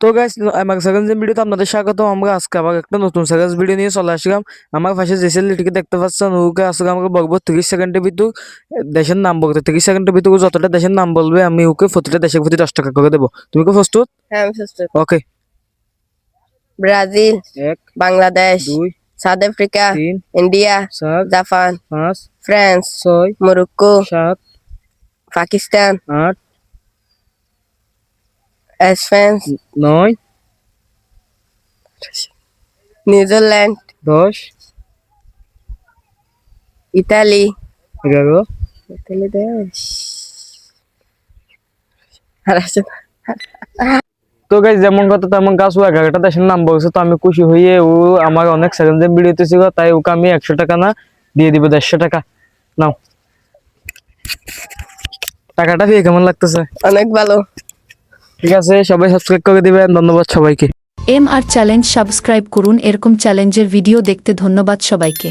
তো গাইস, আমার সেকেন্ড ভিডিওতে আপনাদের স্বাগত। আমরা আজকে আবার একটা নতুন সেকেন্ড ভিডিও নিয়ে চলে আসলাম। আমার পাশে যে ছেলেটিকে দেখতে পাচ্ছেন, ওকে আজকে আমাকে বলবো 30 সেকেন্ডের ভিতর দেশের নাম বলতে। 30 সেকেন্ডের ভিতর ও যতটা দেশের নাম বলবে, আমি ওকে প্রতিটা দেশের প্রতি 10 টাকা করে দেবো। তুমি কি প্রস্তুত? হ্যাঁ, আমি সুস্থ। Okay. Brazil, 1, Bangladesh, 2, South Africa, 3, India, 4, Japan, 5, France, 6, Morocco, 7, Pakistan, 8, Spain, 9, New Zealand, 10, ইতালি, 11। ইতালি দেশ আর আছে না? তো গাইস, যেমন কথা তেমন কাজ, ও 11টা দেশের নাম বলছে। তো আমি খুশি হয়ে, ও আমার অনেক সেকেন্ডের ভিডিওতে ছিল, তাই ওকে আমি 100 টাকা না দিয়ে দিব 150 টাকা। নাও, টাকাটা পেয়ে কেমন লাগতেছে? অনেক ভালো। ঠিক আছে, সবাই সাবস্ক্রাইব করে দিবেন। ধন্যবাদ সবাইকে। MR চ্যালেঞ্জ সাবস্ক্রাইব করুন। এরকম চ্যালেঞ্জের ভিডিও দেখতে ধন্যবাদ সবাইকে।